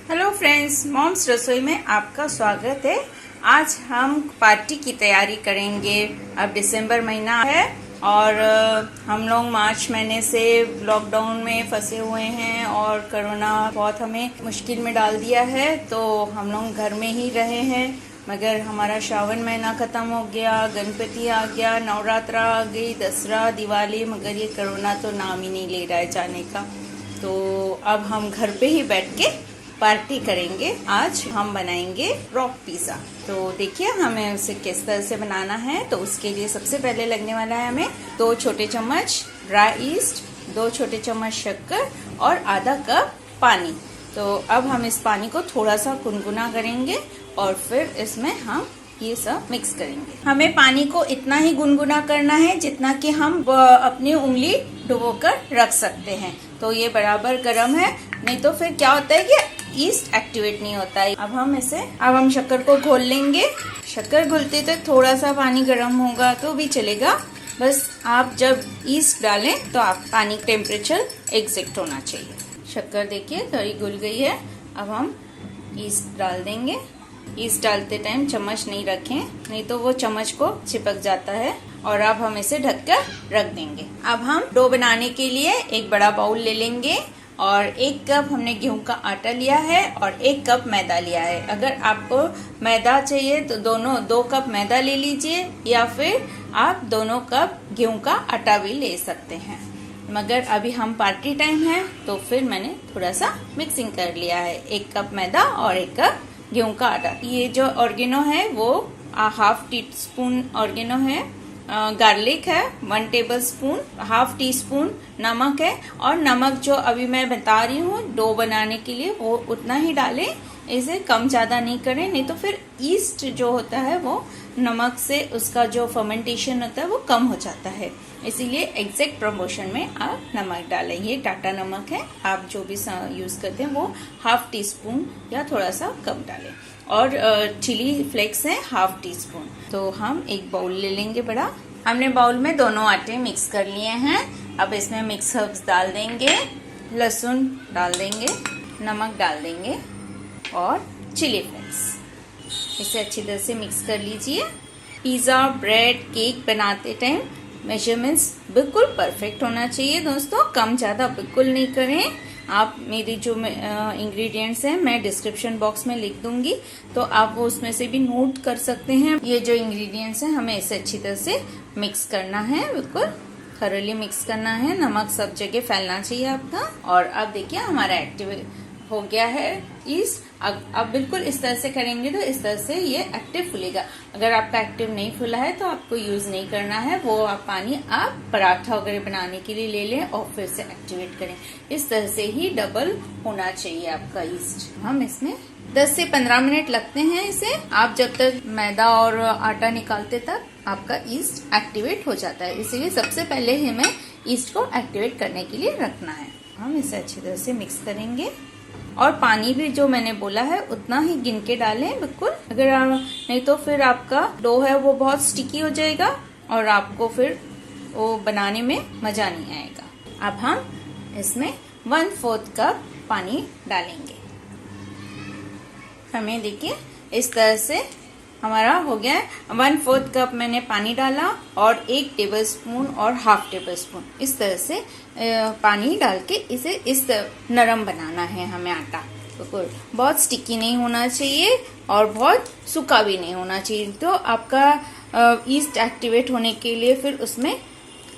Hello friends, moms रसोई में आपका स्वागत है। आज हम पार्टी की तैयारी करेंगे। अब दिसंबर महीना है और हम लोग मार्च महीने से लॉकडाउन में फंसे हुए हैं और कोरोना बहुत हमें मुश्किल में डाल दिया है, तो हम लोग घर में ही रहे हैं। मगर हमारा श्रावण महीना ख़त्म हो गया, गणपति आ गया, नवरात्रा आ गई, दसरा, दिवाली, मगर ये कोरोना तो नाम ही नहीं ले रहा है जाने का। तो अब हम घर पे ही बैठ के पार्टी करेंगे। आज हम बनाएंगे रॉक पिज़्ज़ा। तो देखिए हमें उसे किस तरह से बनाना है। तो उसके लिए सबसे पहले लगने वाला है हमें 2 छोटे चम्मच ड्राई ईस्ट, 2 छोटे चम्मच शक्कर और आधा कप पानी। तो अब हम इस पानी को थोड़ा सा गुनगुना करेंगे और फिर इसमें हम ये सब मिक्स करेंगे। हमें पानी को इतना ही गुनगुना करना है जितना कि हम अपनी उंगली डुबोकर रख सकते हैं। तो ये बराबर गर्म है, नहीं तो फिर क्या होता है कि ईस्ट एक्टिवेट नहीं होता है। अब हम शक्कर को घोल लेंगे। शक्कर घुलते तक थोड़ा सा पानी गर्म होगा तो भी चलेगा। बस आप जब ईस्ट डालें तो आप पानी टेम्परेचर एग्जैक्ट होना चाहिए। शक्कर देखिए थोड़ी घुल गई है। अब हम ईस्ट डाल देंगे। ईस्ट डालते टाइम चम्मच नहीं रखें, नहीं तो वो चम्मच को चिपक जाता है। और अब हम इसे ढककर रख देंगे। अब हम डो बनाने के लिए एक बड़ा बाउल ले लेंगे और 1 कप हमने गेहूं का आटा लिया है और 1 कप मैदा लिया है। अगर आपको मैदा चाहिए तो 2 कप मैदा ले लीजिए, या फिर आप 2 कप गेहूं का आटा भी ले सकते हैं। मगर अभी हम पार्टी टाइम है तो फिर मैंने थोड़ा सा मिक्सिंग कर लिया है। 1 कप मैदा और 1 कप गेहूं का आटा। ये जो ऑर्गेनो है वो ½ टीस्पून ऑर्गेनो है। गार्लिक है 1 टेबलस्पून, ½ टीस्पून नमक है। और नमक जो अभी मैं बता रही हूँ डो बनाने के लिए वो उतना ही डालें, इसे कम ज्यादा नहीं करें, नहीं तो फिर ईस्ट जो होता है वो नमक से उसका जो फर्मेंटेशन होता है वो कम हो जाता है। इसीलिए एग्जैक्ट प्रपोर्शन में आप नमक डालें। ये टाटा नमक है, आप जो भी यूज करते हैं वो ½ टीस्पून या थोड़ा सा कम डालें। और चिली फ्लेक्स है ½ टीस्पून। तो हम एक बाउल ले लेंगे बड़ा। हमने बाउल में दोनों आटे मिक्स कर लिए हैं। अब इसमें मिक्स हर्ब्स डाल देंगे, लहसुन डाल देंगे, नमक डाल देंगे और चिली फ्लेक्स। इसे अच्छी तरह से मिक्स कर लीजिए। पिज्जा, ब्रेड, केक बनाते टाइम मेजरमेंट्स बिल्कुल परफेक्ट होना चाहिए दोस्तों, कम ज्यादा बिल्कुल नहीं करें। आप मेरी जो इंग्रेडिएंट्स हैं मैं डिस्क्रिप्शन बॉक्स में लिख दूंगी, तो आप वो उसमें से भी नोट कर सकते हैं। ये जो इंग्रेडिएंट्स हैं हमें इसे अच्छी तरह से मिक्स करना है, बिल्कुल थॉरली मिक्स करना है। नमक सब जगह फैलना चाहिए आपका। और अब देखिए हमारा एक्टिव हो गया है ईस्ट। अब बिल्कुल इस तरह से करेंगे तो इस तरह से ये एक्टिव फूलेगा। अगर आपका एक्टिव नहीं फूला है तो आपको यूज नहीं करना है। वो पानी आप पराठा वगैरह बनाने के लिए ले लें और फिर से एक्टिवेट करें। इस तरह से ही डबल होना चाहिए आपका ईस्ट। हम इसमें 10 से 15 मिनट लगते हैं इसे। आप जब तक मैदा और आटा निकालते तक आपका ईस्ट एक्टिवेट हो जाता है। इसीलिए सबसे पहले हमें ईस्ट को एक्टिवेट करने के लिए रखना है। हम इसे अच्छी तरह से मिक्स करेंगे और पानी भी जो मैंने बोला है उतना ही गिन के डालें बिल्कुल। अगर नहीं तो फिर आपका डो है वो बहुत स्टिकी हो जाएगा और आपको फिर वो बनाने में मजा नहीं आएगा। अब हम इसमें 1/4 कप पानी डालेंगे। हमें देखिए इस तरह से हमारा हो गया है। 1/4 कप मैंने पानी डाला और 1 टेबलस्पून और ½ टेबलस्पून इस तरह से पानी डाल के इसे इस तरह नरम बनाना है हमें आटा। बिल्कुल बहुत स्टिकी नहीं होना चाहिए और बहुत सूखा भी नहीं होना चाहिए। तो आपका ईस्ट एक्टिवेट होने के लिए फिर उसमें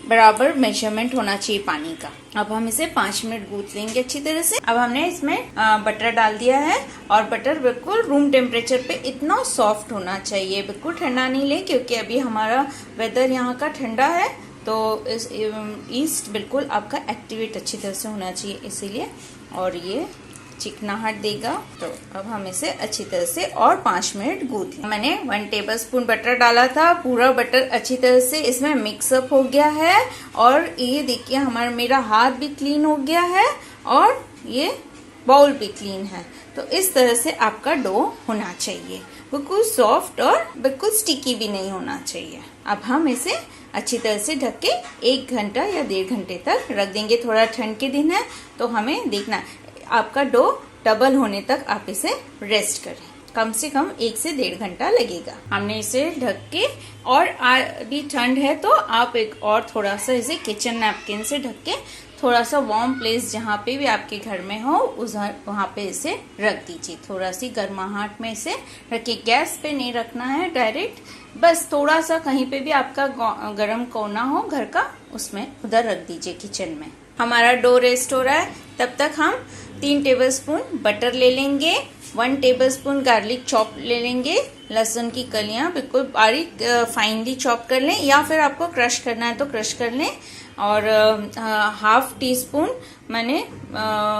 बराबर मेजरमेंट होना चाहिए पानी का। अब हम इसे 5 मिनट गूंथ लेंगे अच्छी तरह से। अब हमने इसमें बटर डाल दिया है और बटर बिल्कुल रूम टेम्परेचर पे इतना सॉफ्ट होना चाहिए, बिल्कुल ठंडा नहीं ले, क्योंकि अभी हमारा वेदर यहाँ का ठंडा है। तो इस ईस्ट बिल्कुल आपका एक्टिवेट अच्छी तरह से होना चाहिए इसीलिए, और ये चिकनाहट देगा। तो अब हम इसे अच्छी तरह से और 5 मिनट गूंथ लें। मैंने 1 टेबलस्पून बटर डाला था। पूरा बटर अच्छी तरह से इसमें मिक्सअप हो गया है और ये देखिए मेरा हाथ भी क्लीन हो गया है और ये बाउल भी क्लीन है। तो इस तरह से आपका डो होना चाहिए, बिल्कुल सॉफ्ट और बिल्कुल स्टिकी भी नहीं होना चाहिए। अब हम इसे अच्छी तरह से ढक के 1 घंटा या 1.5 घंटे तक रख देंगे। थोड़ा ठंड के दिन है तो हमें देखना आपका डो डबल होने तक आप इसे रेस्ट करें। कम से कम 1 से 1.5 घंटा लगेगा। हमने इसे ढक के, और अभी ठंड है तो आप एक और थोड़ा सा इसे किचन नैपकिन से ढक के थोड़ा सा वार्म प्लेस जहाँ पे भी आपके घर में हो वहाँ पे इसे रख दीजिए। थोड़ा सी गर्माहट में इसे रखिए, गैस पे नहीं रखना है डायरेक्ट, बस थोड़ा सा कहीं पे भी आपका गर्म कोना हो घर का उसमें उधर रख दीजिए किचन में। हमारा डो रेस्ट हो रहा है, तब तक हम 3 टेबलस्पून बटर ले लेंगे, 1 टेबलस्पून गार्लिक चॉप ले लेंगे, लहसुन की कलियां बिल्कुल बारीक फाइनली चॉप कर लें, या फिर आपको क्रश करना है तो क्रश कर लें, और हाफ टी स्पून मैंने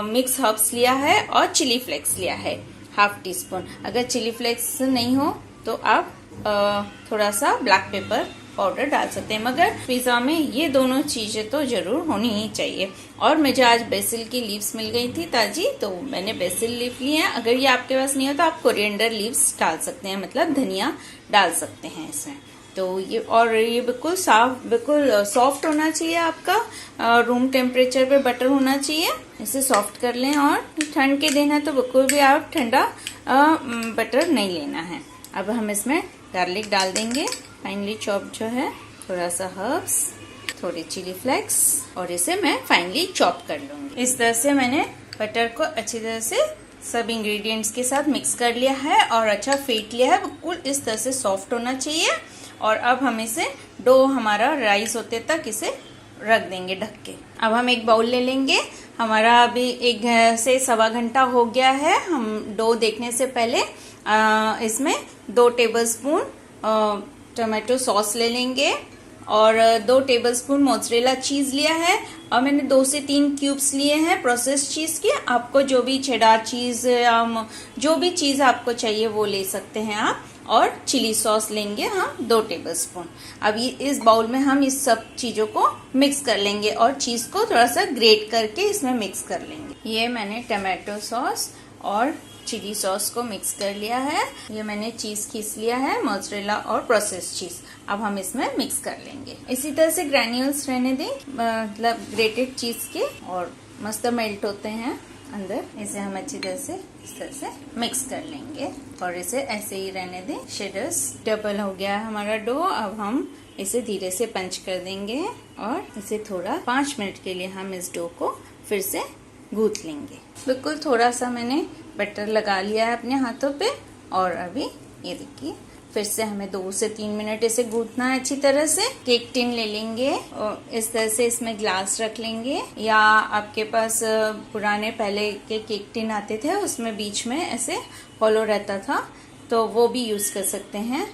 मिक्स हर्ब्स लिया है, और चिली फ्लेक्स लिया है हाफ टी स्पून। अगर चिली फ्लेक्स नहीं हो तो आप थोड़ा सा ब्लैक पेपर पाउडर डाल सकते हैं, मगर पिज्जा में ये दोनों चीजें तो जरूर होनी ही चाहिए। और मुझे आज बेसिल की लीव्स मिल गई थी ताजी, तो मैंने बेसिल लीफ ली है। अगर ये आपके पास नहीं हो तो आप कोरिएंडर लीव्स डाल सकते हैं, मतलब धनिया डाल सकते हैं इसमें। तो ये, और ये बिल्कुल साफ, बिल्कुल सॉफ्ट होना चाहिए आपका, रूम टेम्परेचर पे बटर होना चाहिए। इसे सॉफ्ट कर लें, और ठंड के दिन है तो बिल्कुल भी आप ठंडा बटर नहीं लेना है। अब हम इसमें गार्लिक डाल देंगे, फाइनली चॉप जो है, थोड़ा सा हर्ब्स, थोड़ी चिली फ्लेक्स, और इसे मैं फाइनली चॉप कर लूंगी। इस तरह से मैंने बटर को अच्छी तरह से सब इंग्रेडिएंट्स के साथ मिक्स कर लिया है और अच्छा फेंट लिया है, बिल्कुल इस तरह से सॉफ्ट होना चाहिए। और अब हम इसे डो हमारा राइस होते तक इसे रख देंगे ढक के। अब हम एक बाउल ले लेंगे, हमारा अभी 1 से 1.25 घंटा हो गया है। हम डो देखने से पहले इसमें 2 टेबलस्पून टोमेटो सॉस ले लेंगे, और 2 टेबलस्पून मोज़रेला चीज लिया है, और मैंने 2 से 3 क्यूब्स लिए हैं प्रोसेस्ड चीज के। आपको जो भी चेडार चीज, जो भी चीज आपको चाहिए वो ले सकते हैं आप। और चिली सॉस लेंगे हम 2 टेबलस्पून। अब ये इस बाउल में हम इस सब चीजों को मिक्स कर लेंगे, और चीज को थोड़ा सा ग्रेट करके इसमें मिक्स कर लेंगे। ये मैंने टमाटो सॉस और चिली सॉस को मिक्स कर लिया है। ये मैंने चीज खींच लिया है, मोज़रेला और प्रोसेस्ड चीज। अब हम इसमें मिक्स कर लेंगे। इसी तरह से ग्रैन्यूल्स रहने दें, मतलब ग्रेटेड चीज के, और मस्त मेल्ट होते हैं अंदर। इसे हम अच्छी तरह से इस तरह से मिक्स कर लेंगे, और इसे ऐसे ही रहने दें। शेडर्स डबल हो गया है हमारा डो। अब हम इसे धीरे से पंच कर देंगे, और इसे थोड़ा 5 मिनट के लिए हम इस डो को फिर से गूंथ लेंगे। बिल्कुल थोड़ा सा मैंने बटर लगा लिया है अपने हाथों पे, और अभी ये देखिए फिर से हमें 2 से 3 मिनट इसे गूंथना है अच्छी तरह से। केक टिन ले लेंगे, और इस तरह से इसमें ग्लास रख लेंगे, या आपके पास पुराने पहले के केक टिन आते थे उसमें बीच में ऐसे हॉलो रहता था, तो वो भी यूज कर सकते हैं।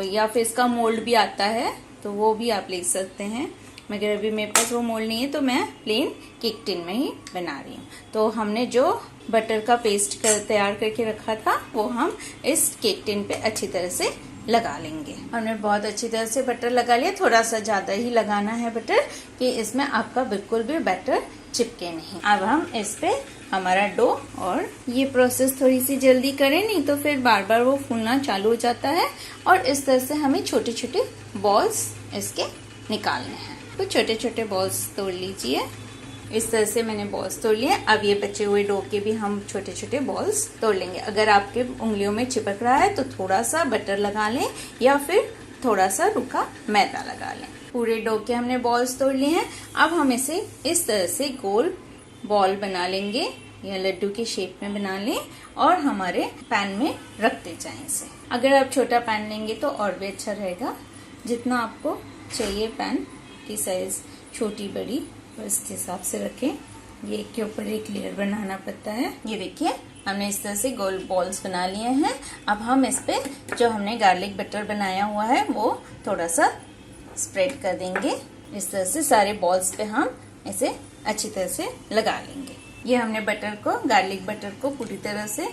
या फिर इसका मोल्ड भी आता है तो वो भी आप ले सकते हैं, मगर अभी मेरे पास वो मोल्ड नहीं है तो मैं प्लेन केक टिन में ही बना रही हूँ। तो हमने जो बटर का पेस्ट तैयार करके रखा था वो हम इस केक टिन पे अच्छी तरह से लगा लेंगे। हमने बहुत अच्छी तरह से बटर लगा लिया, थोड़ा सा ज्यादा ही लगाना है बटर, कि इसमें आपका बिल्कुल भी बैटर चिपके नहीं। अब हम इस पे हमारा डो, और ये प्रोसेस थोड़ी सी जल्दी करें नहीं तो फिर बार बार वो फूलना चालू हो जाता है। और इस तरह से हमें छोटे छोटे बॉल्स इसके निकालने हैं। तो छोटे छोटे बॉल्स तोड़ लीजिए। इस तरह से मैंने बॉल्स तोड़ लिए। अब ये बचे हुए डो के भी हम छोटे छोटे बॉल्स तोड़ लेंगे। अगर आपके उंगलियों में चिपक रहा है तो थोड़ा सा बटर लगा लें, या फिर थोड़ा सा रूखा मैदा लगा लें। पूरे डो के हमने बॉल्स तोड़ लिए हैं। अब हम इसे इस तरह से गोल बॉल बना लेंगे, या लड्डू के शेप में बना लें, और हमारे पैन में रखते जाएं इसे। अगर आप छोटा पैन लेंगे तो और भी अच्छा रहेगा। जितना आपको चाहिए पैन की साइज, छोटी बड़ी, इस हिसाब से रखें। ये एक के ऊपर एक लेयर बनाना पड़ता है। ये देखिए हमने इस तरह से गोल बॉल्स बना लिए हैं। अब हम इस पे जो हमने गार्लिक बटर बनाया हुआ है वो थोड़ा सा स्प्रेड कर देंगे। इस तरह से सारे बॉल्स पे हम इसे अच्छी तरह से लगा लेंगे। ये हमने बटर को, गार्लिक बटर को पूरी तरह से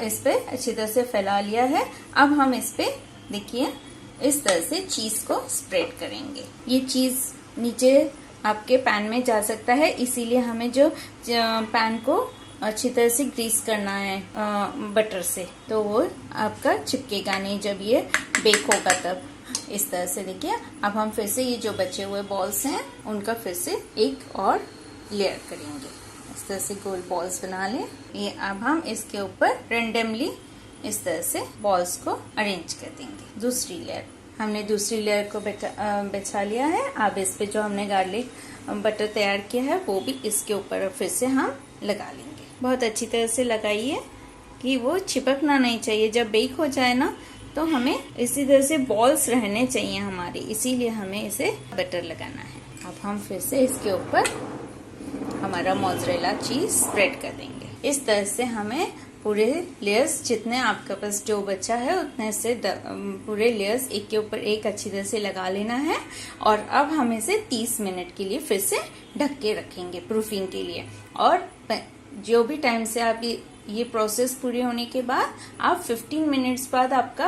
इस पे अच्छी तरह से फैला लिया है। अब हम इस पे देखिए इस तरह से चीज को स्प्रेड करेंगे। ये चीज नीचे आपके पैन में जा सकता है, इसीलिए हमें जो पैन को अच्छी तरह से ग्रीस करना है बटर से, तो वो आपका चिपकेगा नहीं जब ये बेक होगा तब। इस तरह से देखिए। अब हम फिर से ये जो बचे हुए बॉल्स हैं उनका फिर से एक और लेयर करेंगे। इस तरह से गोल बॉल्स बना लें। ये अब हम इसके ऊपर रेंडमली इस तरह से बॉल्स को अरेंज कर देंगे। दूसरी लेयर, हमने दूसरी लेयर को बिछा लिया है। अब इस पे जो हमने गार्लिक बटर तैयार किया है वो भी इसके ऊपर फिर से हम लगा लेंगे। बहुत अच्छी तरह से लगाइए कि वो चिपकना नहीं चाहिए। जब बेक हो जाए ना तो हमें इसी तरह से बॉल्स रहने चाहिए हमारे, इसीलिए हमें इसे बटर लगाना है। अब हम फिर से इसके ऊपर हमारा मोज़रेला चीज स्प्रेड कर देंगे। इस तरह से हमें पूरे लेयर्स, जितने आपके पास जो बचा है उतने से पूरे लेयर्स एक के ऊपर एक अच्छी तरह से लगा लेना है। और अब हम इसे 30 मिनट के लिए फिर से ढक के रखेंगे प्रूफिंग के लिए। और जो भी टाइम से आप ये प्रोसेस पूरी होने के बाद आप 15 मिनट्स बाद आपका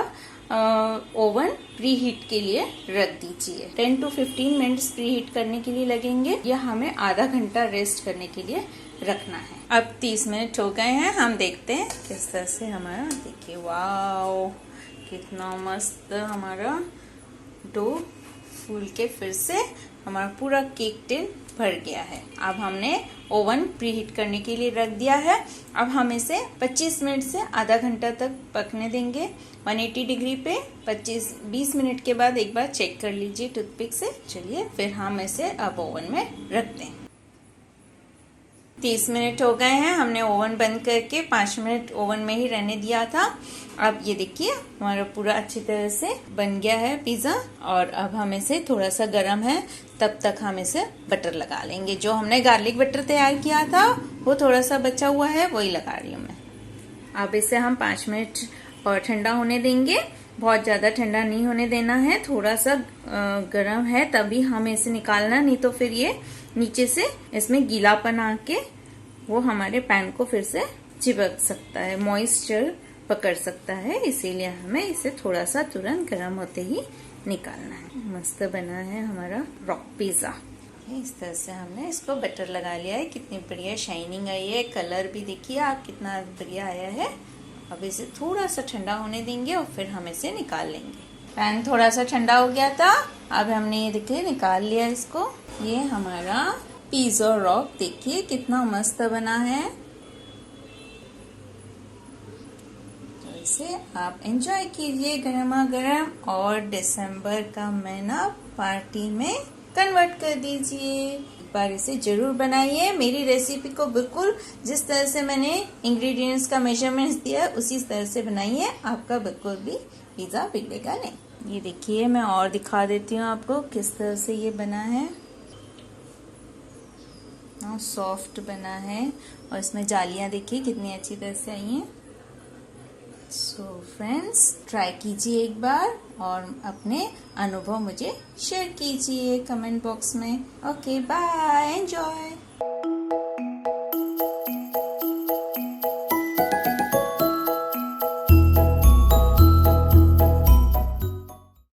ओवन प्री हीट के लिए रख दीजिए। 10 to 15 मिनट्स प्री हीट करने के लिए लगेंगे, या हमें आधा घंटा रेस्ट करने के लिए रखना है। अब 30 मिनट हो गए हैं, हम देखते हैं किस तरह से हमारा, देखिए वाओ कितना मस्त हमारा डो फूल के फिर से हमारा पूरा केक टिन भर गया है। अब हमने ओवन प्रीहीट करने के लिए रख दिया है। अब हम इसे 25 मिनट से आधा घंटा तक पकने देंगे 180 डिग्री पे। 20 मिनट के बाद एक बार चेक कर लीजिए टूथपिक से। चलिए फिर हम इसे अब ओवन में रखते हैं। 30 मिनट हो गए हैं, हमने ओवन बंद करके 5 मिनट ओवन में ही रहने दिया था। अब ये देखिए हमारा पूरा अच्छी तरह से बन गया है पिज्जा। और अब हम इसे, थोड़ा सा गर्म है तब तक हम इसे बटर लगा लेंगे। जो हमने गार्लिक बटर तैयार किया था वो थोड़ा सा बचा हुआ है, वही लगा रही हूँ मैं। अब इसे हम 5 मिनट और ठंडा होने देंगे। बहुत ज्यादा ठंडा नहीं होने देना है, थोड़ा सा गर्म है तभी हमें इसे निकालना, नहीं तो फिर ये नीचे से इसमें गीलापन आके वो हमारे पैन को फिर से चिपक सकता है, मॉइस्चर पकड़ सकता है। इसीलिए हमें इसे थोड़ा सा तुरंत गर्म होते ही निकालना है। मस्त बना है हमारा रॉक पिज्जा। इस तरह से हमने इसको बटर लगा लिया है। कितनी बढ़िया शाइनिंग आई है, कलर भी देखिए आप कितना बढ़िया आया है। अब इसे थोड़ा सा ठंडा होने देंगे और फिर हम इसे निकाल लेंगे। पैन थोड़ा सा ठंडा हो गया था, अब हमने ये देखिए निकाल लिया इसको। ये हमारा पिज्जा रॉक देखिए कितना मस्त बना है। तो इसे आप एंजॉय कीजिए गर्मा गर्म, और दिसंबर का महीना पार्टी में कन्वर्ट कर दीजिए। एक बार इसे जरूर बनाइए। मेरी रेसिपी को बिल्कुल जिस तरह से मैंने इंग्रेडिएंट्स का मेजरमेंट्स दिया है उसी तरह से बनाइए, आपका बिल्कुल भी पिज्जा बिगड़ेगा नहीं। ये देखिए मैं और दिखा देती हूँ आपको किस तरह से ये बना है। सॉफ्ट बना है और इसमें जालियां देखिए कितनी अच्छी तरह से आई हैं। सो फ्रेंड्स, ट्राई कीजिए एक बार और अपने अनुभव मुझे शेयर कीजिए कमेंट बॉक्स में। Okay bye, enjoy.